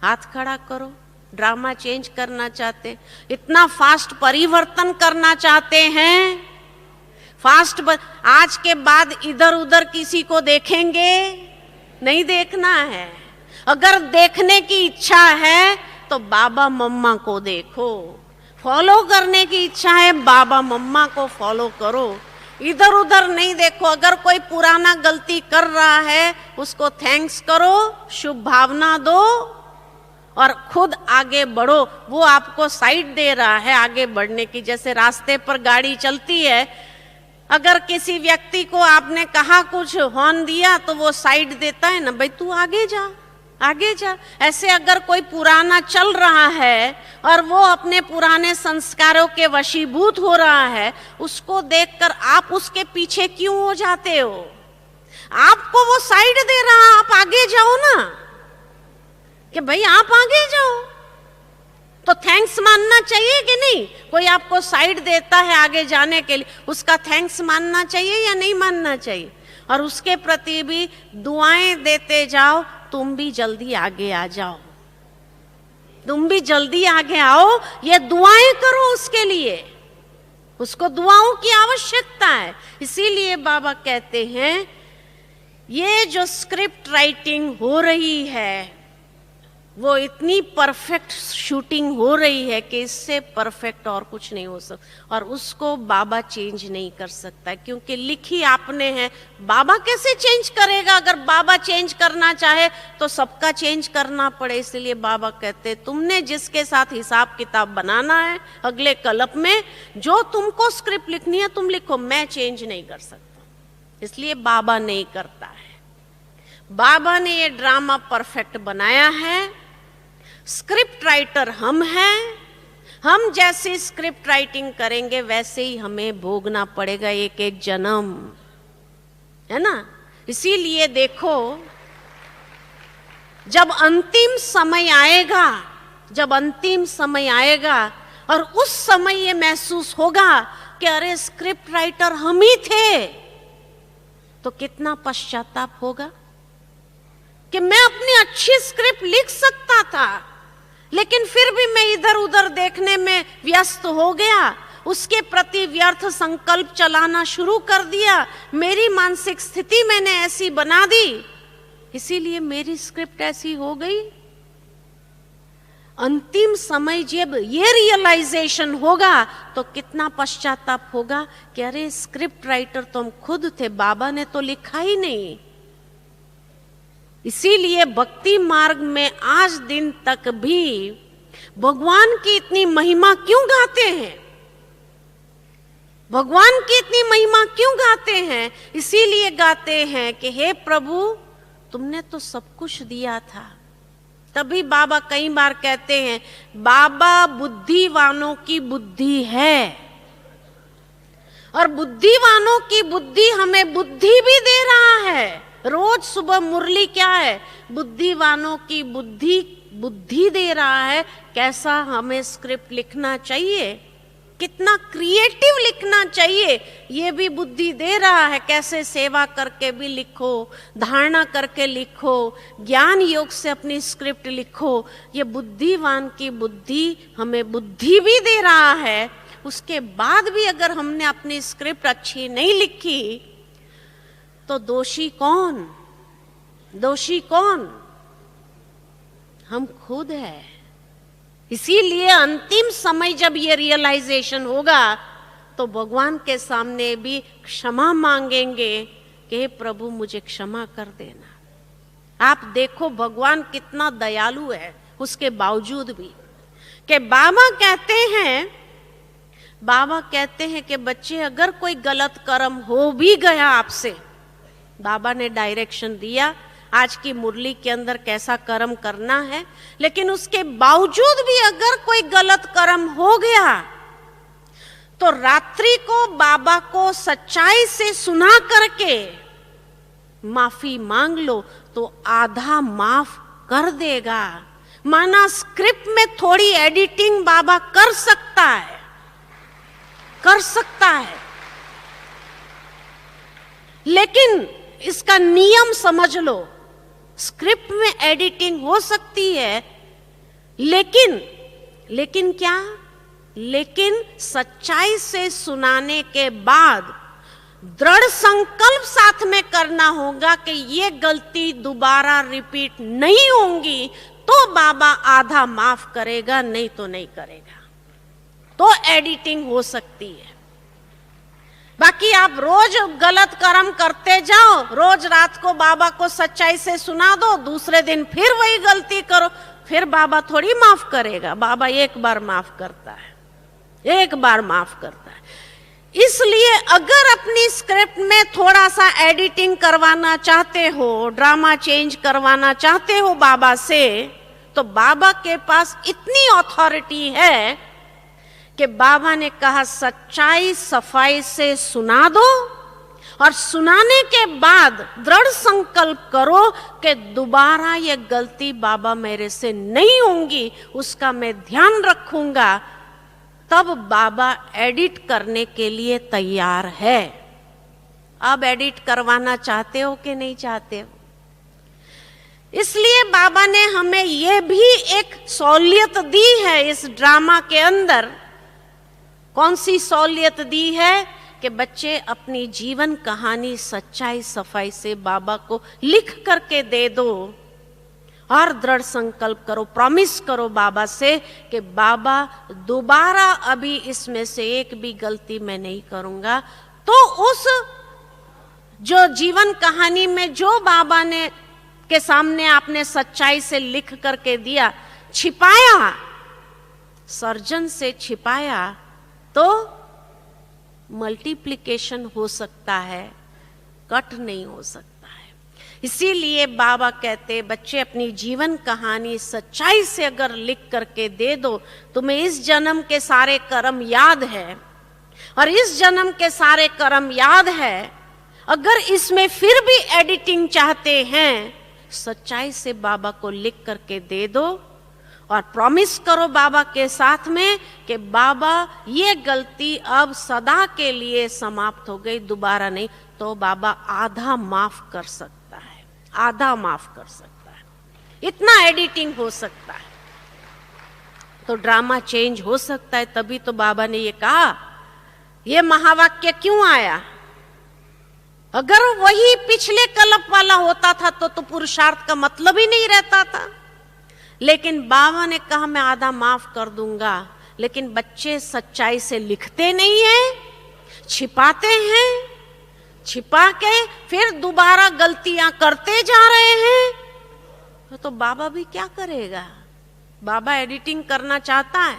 हाथ खड़ा करो। ड्रामा चेंज करना चाहते, इतना फास्ट परिवर्तन करना चाहते हैं, फास्ट आज के बाद इधर उधर किसी को देखेंगे नहीं, देखना है। अगर देखने की इच्छा है तो बाबा मम्मा को देखो। फॉलो करने की इच्छा है, बाबा मम्मा को फॉलो करो, इधर उधर नहीं देखो। अगर कोई पुराना गलती कर रहा है उसको थैंक्स करो, शुभ भावना दो और खुद आगे बढ़ो। वो आपको साइड दे रहा है आगे बढ़ने की। जैसे रास्ते पर गाड़ी चलती है, अगर किसी व्यक्ति को आपने कहा कुछ, हॉर्न दिया, तो वो साइड देता है ना, भाई तू आगे जा आगे जा। ऐसे अगर कोई पुराना चल रहा है और वो अपने पुराने संस्कारों के वशीभूत हो रहा है, उसको देखकर आप उसके पीछे क्यों हो जाते हो? आपको वो साइड दे रहा, आप आगे जाओ ना, कि भाई आप आगे जाओ। तो थैंक्स मानना चाहिए कि नहीं? कोई आपको साइड देता है आगे जाने के लिए, उसका थैंक्स मानना चाहिए या नहीं मानना चाहिए? और उसके प्रति भी दुआएं देते जाओ, तुम भी जल्दी आगे आ जाओ, तुम भी जल्दी आगे आओ। ये दुआएं करो उसके लिए, उसको दुआओं की आवश्यकता है। इसीलिए बाबा कहते हैं ये जो स्क्रिप्ट राइटिंग हो रही है वो इतनी परफेक्ट शूटिंग हो रही है कि इससे परफेक्ट और कुछ नहीं हो सकता, और उसको बाबा चेंज नहीं कर सकता, क्योंकि लिखी आपने है। बाबा कैसे चेंज करेगा? अगर बाबा चेंज करना चाहे तो सबका चेंज करना पड़े। इसलिए बाबा कहते तुमने जिसके साथ हिसाब किताब बनाना है अगले कल्प में, जो तुमको स्क्रिप्ट लिखनी है तुम लिखो, मैं चेंज नहीं कर सकता। इसलिए बाबा नहीं करता है। बाबा ने ये ड्रामा परफेक्ट बनाया है। स्क्रिप्ट राइटर हम हैं, हम जैसी स्क्रिप्ट राइटिंग करेंगे वैसे ही हमें भोगना पड़ेगा एक एक जन्म, है ना? इसीलिए देखो, जब अंतिम समय आएगा, जब अंतिम समय आएगा और उस समय ये महसूस होगा कि अरे स्क्रिप्ट राइटर हम ही थे, तो कितना पश्चाताप होगा कि मैं अपनी अच्छी स्क्रिप्ट लिख सकता था, लेकिन फिर भी मैं इधर उधर देखने में व्यस्त हो गया, उसके प्रति व्यर्थ संकल्प चलाना शुरू कर दिया, मेरी मानसिक स्थिति मैंने ऐसी बना दी, इसीलिए मेरी स्क्रिप्ट ऐसी हो गई। अंतिम समय जब ये रियलाइजेशन होगा तो कितना पश्चाताप होगा कि अरे स्क्रिप्ट राइटर तो हम खुद थे, बाबा ने तो लिखा ही नहीं। इसीलिए भक्ति मार्ग में आज दिन तक भी भगवान की इतनी महिमा क्यों गाते हैं? भगवान की इतनी महिमा क्यों गाते हैं? इसीलिए गाते हैं कि हे प्रभु तुमने तो सब कुछ दिया था। तभी बाबा कई बार कहते हैं बाबा बुद्धिवानों की बुद्धि है, और बुद्धिवानों की बुद्धि हमें बुद्धि भी दे रहा है। रोज सुबह मुरली क्या है? बुद्धिवानों की बुद्धि बुद्धि दे रहा है, कैसा हमें स्क्रिप्ट लिखना चाहिए, कितना क्रिएटिव लिखना चाहिए, ये भी बुद्धि दे रहा है। कैसे सेवा करके भी लिखो, धारणा करके लिखो, ज्ञान योग से अपनी स्क्रिप्ट लिखो, ये बुद्धिवान की बुद्धि हमें बुद्धि भी दे रहा है। उसके बाद भी अगर हमने अपनी स्क्रिप्ट अच्छी नहीं लिखी तो दोषी कौन? दोषी कौन? हम खुद है। इसीलिए अंतिम समय जब ये रियलाइजेशन होगा तो भगवान के सामने भी क्षमा मांगेंगे कि हे प्रभु मुझे क्षमा कर देना। आप देखो भगवान कितना दयालु है, उसके बावजूद भी कि बाबा कहते हैं कि बच्चे अगर कोई गलत कर्म हो भी गया आपसे, बाबा ने डायरेक्शन दिया आज की मुरली के अंदर कैसा कर्म करना है, लेकिन उसके बावजूद भी अगर कोई गलत कर्म हो गया तो रात्रि को बाबा को सच्चाई से सुना करके माफी मांग लो तो आधा माफ कर देगा। माना स्क्रिप्ट में थोड़ी एडिटिंग बाबा कर सकता है, कर सकता है, लेकिन इसका नियम समझ लो। स्क्रिप्ट में एडिटिंग हो सकती है, लेकिन क्या? लेकिन सच्चाई से सुनाने के बाद दृढ़ संकल्प साथ में करना होगा कि ये गलती दोबारा रिपीट नहीं होंगी, तो बाबा आधा माफ करेगा, नहीं तो नहीं करेगा। तो एडिटिंग हो सकती है। बाकी आप रोज गलत कर्म करते जाओ, रोज रात को बाबा को सच्चाई से सुना दो, दूसरे दिन फिर वही गलती करो, फिर बाबा थोड़ी माफ करेगा। बाबा एक बार माफ करता है, एक बार माफ करता है। इसलिए अगर अपनी स्क्रिप्ट में थोड़ा सा एडिटिंग करवाना चाहते हो, ड्रामा चेंज करवाना चाहते हो बाबा से, तो बाबा के पास इतनी अथॉरिटी है कि बाबा ने कहा सच्चाई सफाई से सुना दो, और सुनाने के बाद दृढ़ संकल्प करो कि दोबारा ये गलती बाबा मेरे से नहीं होंगी, उसका मैं ध्यान रखूंगा। तब बाबा एडिट करने के लिए तैयार है। अब एडिट करवाना चाहते हो कि नहीं चाहते हो? इसलिए बाबा ने हमें यह भी एक सहूलियत दी है इस ड्रामा के अंदर। कौन सी सहूलियत दी है? कि बच्चे अपनी जीवन कहानी सच्चाई सफाई से बाबा को लिख करके दे दो, और दृढ़ संकल्प करो, प्रॉमिस करो बाबा से कि बाबा दोबारा अभी इसमें से एक भी गलती मैं नहीं करूंगा। तो उस जो जीवन कहानी में जो बाबा ने के सामने आपने सच्चाई से लिख करके दिया, छिपाया, सर्जन से छिपाया, तो मल्टीप्लिकेशन हो सकता है, कट नहीं हो सकता है। इसीलिए बाबा कहते बच्चे अपनी जीवन कहानी सच्चाई से अगर लिख करके दे दो, तुम्हें इस जन्म के सारे कर्म याद है, और इस जन्म के सारे कर्म याद है, अगर इसमें फिर भी एडिटिंग चाहते हैं, सच्चाई से बाबा को लिख करके दे दो, और प्रॉमिस करो बाबा के साथ में कि बाबा ये गलती अब सदा के लिए समाप्त हो गई, दोबारा नहीं। तो बाबा आधा माफ कर सकता है, आधा माफ कर सकता है, इतना एडिटिंग हो सकता है, तो ड्रामा चेंज हो सकता है। तभी तो बाबा ने ये कहा, ये महावाक्य क्यों आया? अगर वही पिछले कल्प वाला होता था तो पुरुषार्थ का मतलब ही नहीं रहता था। लेकिन बाबा ने कहा मैं आधा माफ कर दूंगा, लेकिन बच्चे सच्चाई से लिखते नहीं हैं, छिपाते हैं, छिपा के फिर दोबारा गलतियां करते जा रहे हैं, तो बाबा भी क्या करेगा? बाबा एडिटिंग करना चाहता है।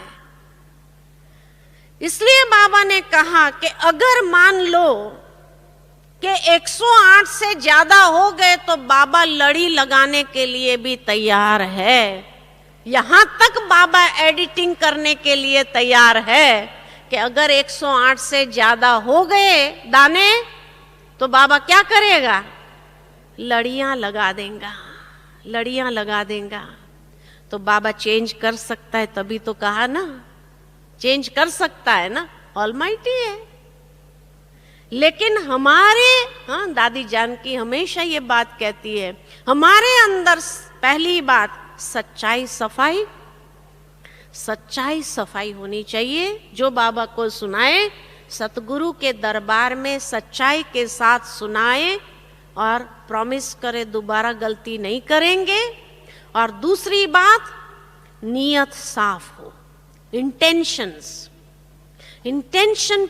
इसलिए बाबा ने कहा कि अगर मान लो कि 108 से ज्यादा हो गए तो बाबा लड़ी लगाने के लिए भी तैयार है। यहां तक बाबा एडिटिंग करने के लिए तैयार है कि अगर 108 से ज्यादा हो गए दाने, तो बाबा क्या करेगा? लड़ियां लगा देगा, लड़ियां लगा देगा। तो बाबा चेंज कर सकता है, तभी तो कहा ना, चेंज कर सकता है ना, ऑलमाइटी है। लेकिन हमारे दादी जानकी हमेशा ये बात कहती है, हमारे अंदर पहली बात सच्चाई सफाई, सच्चाई सफाई होनी चाहिए। जो बाबा को सुनाए सतगुरु के दरबार में सच्चाई के साथ सुनाए, और प्रॉमिस करे दोबारा गलती नहीं करेंगे। और दूसरी बात, नियत साफ हो, इंटेंशन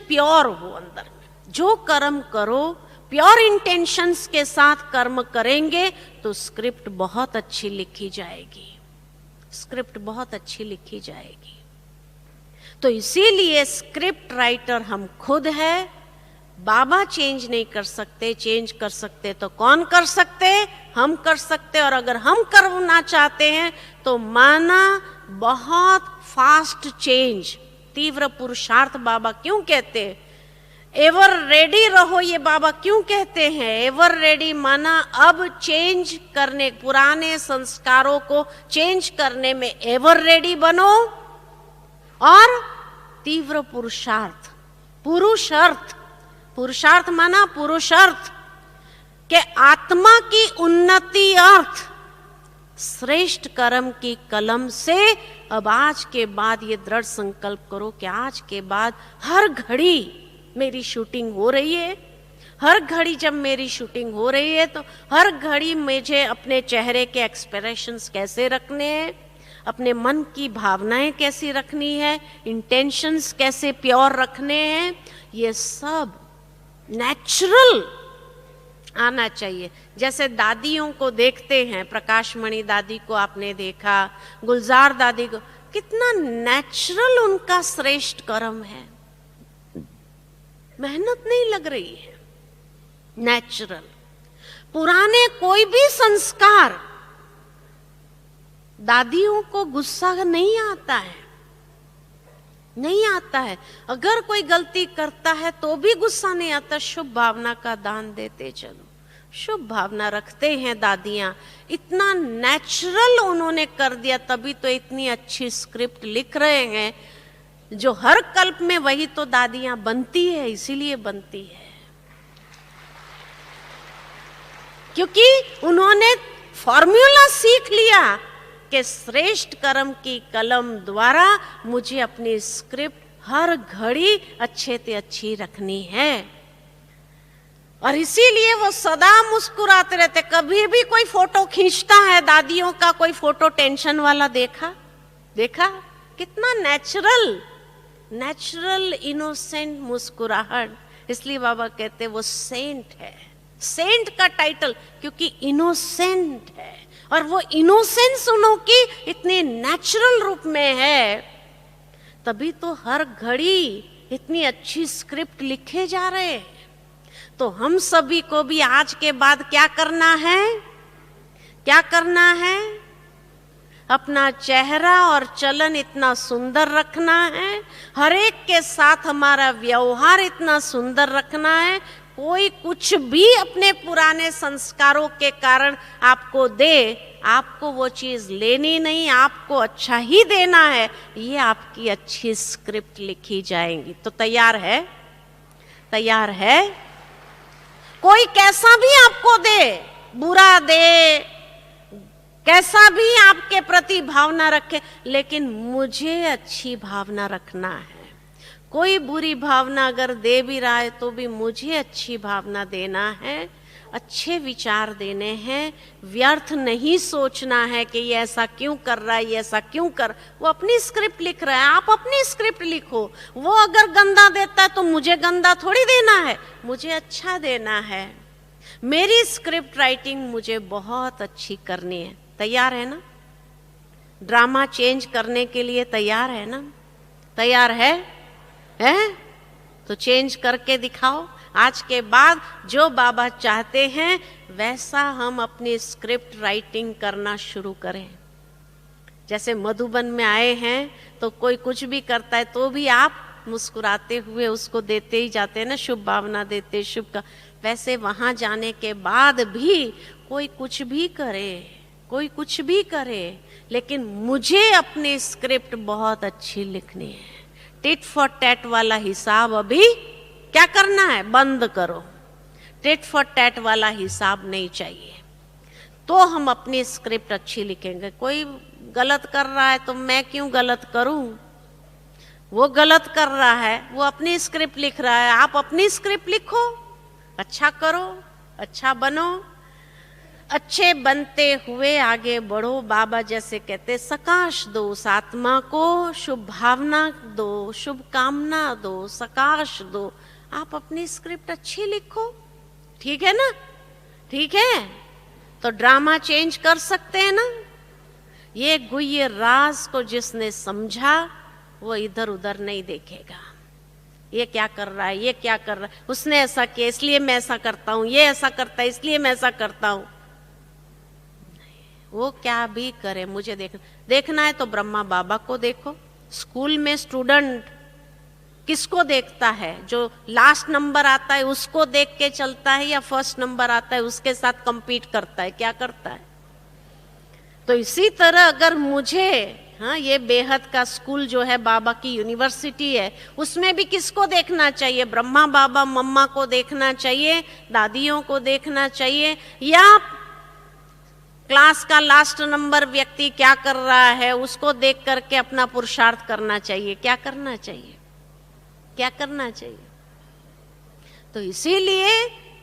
प्योर हो अंदर में। जो कर्म करो प्योर इंटेंशंस के साथ कर्म करेंगे तो स्क्रिप्ट बहुत अच्छी लिखी जाएगी, स्क्रिप्ट बहुत अच्छी लिखी जाएगी। तो इसीलिए स्क्रिप्ट राइटर हम खुद है। बाबा चेंज नहीं कर सकते, चेंज कर सकते तो कौन कर सकते? हम कर सकते। और अगर हम करना चाहते हैं तो माना बहुत फास्ट चेंज, तीव्र पुरुषार्थ बाबा क्यों कहते हैं? एवर रेडी रहो, ये बाबा क्यों कहते हैं? एवर रेडी माना अब चेंज करने, पुराने संस्कारों को चेंज करने में एवर रेडी बनो। और तीव्र पुरुषार्थ, पुरुषार्थ माना पुरुषार्थ के आत्मा की उन्नति अर्थ श्रेष्ठ कर्म की कलम से अब आज के बाद ये दृढ़ संकल्प करो कि आज के बाद हर घड़ी मेरी शूटिंग हो रही है, हर घड़ी जब मेरी शूटिंग हो रही है तो हर घड़ी मुझे अपने चेहरे के एक्सप्रेशंस कैसे रखने हैं, अपने मन की भावनाएं कैसी रखनी है, इंटेंशंस कैसे प्योर रखने हैं, ये सब नेचुरल आना चाहिए। जैसे दादियों को देखते हैं, प्रकाशमणि दादी को आपने देखा, गुलजार दादी को, कितना नेचुरल उनका श्रेष्ठ कर्म है, मेहनत नहीं लग रही है, नेचुरल। पुराने कोई भी संस्कार, दादियों को गुस्सा नहीं आता है, नहीं आता है। अगर कोई गलती करता है तो भी गुस्सा नहीं आता, शुभ भावना का दान देते चलो, शुभ भावना रखते हैं दादियां। इतना नेचुरल उन्होंने कर दिया, तभी तो इतनी अच्छी स्क्रिप्ट लिख रहे हैं, जो हर कल्प में वही तो दादियां बनती है, इसीलिए बनती है क्योंकि उन्होंने फॉर्मूला सीख लिया कि श्रेष्ठ कर्म की कलम द्वारा मुझे अपनी स्क्रिप्ट हर घड़ी अच्छे से अच्छी रखनी है। और इसीलिए वो सदा मुस्कुराते रहते। कभी भी कोई फोटो खींचता है दादियों का, कोई फोटो टेंशन वाला देखा? कितना नेचुरल, नेचुरल इनोसेंट मुस्कुराहट। इसलिए बाबा कहते वो सेंट है, सेंट का टाइटल, क्योंकि इनोसेंट है। और वो इनोसेंस उनकी इतने नेचुरल रूप में है, तभी तो हर घड़ी इतनी अच्छी स्क्रिप्ट लिखे जा रहे हैं। तो हम सभी को भी आज के बाद क्या करना है? क्या करना है? अपना चेहरा और चलन इतना सुंदर रखना है, हर एक के साथ हमारा व्यवहार इतना सुंदर रखना है। कोई कुछ भी अपने पुराने संस्कारों के कारण आपको दे, आपको वो चीज लेनी नहीं, आपको अच्छा ही देना है। ये आपकी अच्छी स्क्रिप्ट लिखी जाएंगी। तो तैयार है? तैयार है? कोई कैसा भी आपको दे, बुरा दे, कैसा भी आपके प्रति भावना रखे, लेकिन मुझे अच्छी भावना रखना है। कोई बुरी भावना अगर दे भी रहा है तो भी मुझे अच्छी भावना देना है, अच्छे विचार देने हैं। व्यर्थ नहीं सोचना है कि ये ऐसा क्यों कर रहा है, ये ऐसा क्यों कर। वो अपनी स्क्रिप्ट लिख रहा है, आप अपनी स्क्रिप्ट लिखो। वो अगर गंदा देता है तो मुझे गंदा थोड़ी देना है, मुझे अच्छा देना है। मेरी स्क्रिप्ट राइटिंग मुझे बहुत अच्छी करनी है। तैयार है ना? ड्रामा चेंज करने के लिए तैयार है ना? तैयार है? तो चेंज करके दिखाओ। आज के बाद जो बाबा चाहते हैं वैसा हम अपनी स्क्रिप्ट राइटिंग करना शुरू करें। जैसे मधुबन में आए हैं तो कोई कुछ भी करता है तो भी आप मुस्कुराते हुए उसको देते ही जाते हैं ना, शुभ भावना देते, शुभ का। वैसे वहां जाने के बाद भी कोई कुछ भी करे, कोई कुछ भी करे, लेकिन मुझे अपनी स्क्रिप्ट बहुत अच्छी लिखनी है। टिट फॉर टैट वाला हिसाब अभी क्या करना है? बंद करो। टिट फॉर टैट वाला हिसाब नहीं चाहिए। तो हम अपनी स्क्रिप्ट अच्छी लिखेंगे। कोई गलत कर रहा है तो मैं क्यों गलत करूं? वो गलत कर रहा है, वो अपनी स्क्रिप्ट लिख रहा है, आप अपनी स्क्रिप्ट लिखो, अच्छा करो, अच्छा बनो। अच्छे बनते हुए आगे बढ़ो। बाबा जैसे कहते, सकाश दो उस आत्मा को, शुभ भावना दो, शुभ कामना दो, सकाश दो। आप अपनी स्क्रिप्ट अच्छी लिखो, ठीक है ना? ठीक है? तो ड्रामा चेंज कर सकते हैं ना? ये गुह्य राज को जिसने समझा वो इधर उधर नहीं देखेगा। ये क्या कर रहा है, ये क्या कर रहा है, उसने ऐसा किया इसलिए मैं ऐसा करता हूं, ये ऐसा करता है इसलिए मैं ऐसा करता हूं। वो क्या भी करे, मुझे देखना है तो ब्रह्मा बाबा को देखो। स्कूल में स्टूडेंट किसको देखता है? जो लास्ट नंबर आता है उसको देख के चलता है, या फर्स्ट नंबर आता है उसके साथ compete करता है? क्या करता है? तो इसी तरह अगर मुझे, हाँ, ये बेहद का स्कूल जो है बाबा की यूनिवर्सिटी है, उसमें भी किसको देखना चाहिए? ब्रह्मा बाबा मम्मा को देखना चाहिए, दादियों को देखना चाहिए, या क्लास का लास्ट नंबर व्यक्ति क्या कर रहा है उसको देख करके अपना पुरुषार्थ करना चाहिए? क्या करना चाहिए? क्या करना चाहिए? तो इसीलिए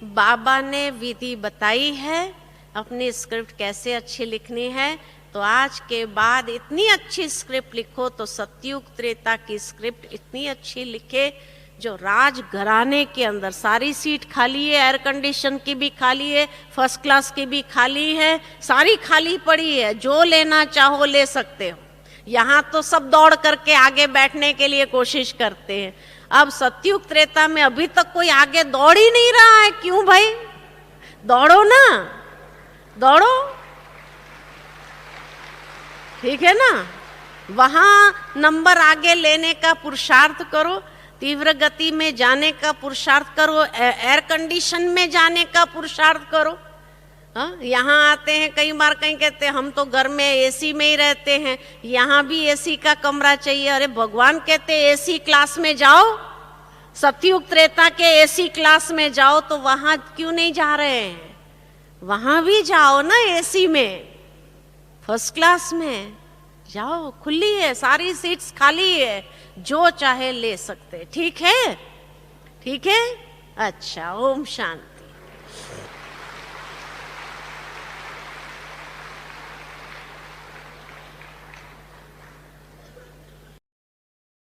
बाबा ने विधि बताई है अपनी स्क्रिप्ट कैसे अच्छी लिखनी है। तो आज के बाद इतनी अच्छी स्क्रिप्ट लिखो तो सतयुग त्रेता की स्क्रिप्ट इतनी अच्छी लिखे जो राज घराने के अंदर सारी सीट खाली है, एयर कंडीशन की भी खाली है, फर्स्ट क्लास की भी खाली है, सारी खाली पड़ी है, जो लेना चाहो ले सकते हो। यहाँ तो सब दौड़ करके आगे बैठने के लिए कोशिश करते हैं। अब सतयुग त्रेता में अभी तक कोई आगे दौड़ ही नहीं रहा है। क्यों भाई? दौड़ो ना, दौड़ो, ठीक है ना। वहां नंबर आगे लेने का पुरुषार्थ करो, तीव्र गति में जाने का पुरुषार्थ करो, एयर कंडीशन में जाने का पुरुषार्थ करो। हाँ, यहाँ आते हैं कई बार, कहीं कहते हैं हम तो घर में एसी में ही रहते हैं, यहाँ भी एसी का कमरा चाहिए। अरे भगवान कहते हैं एसी क्लास में जाओ, सतयुग त्रेता के एसी क्लास में जाओ, तो वहां क्यों नहीं जा रहे हैं? वहां भी जाओ ना, एसी में, फर्स्ट क्लास में जाओ, खुली है, सारी सीट्स खाली है, जो चाहे ले सकते। ठीक है, ठीक है, अच्छा, ओम शांति।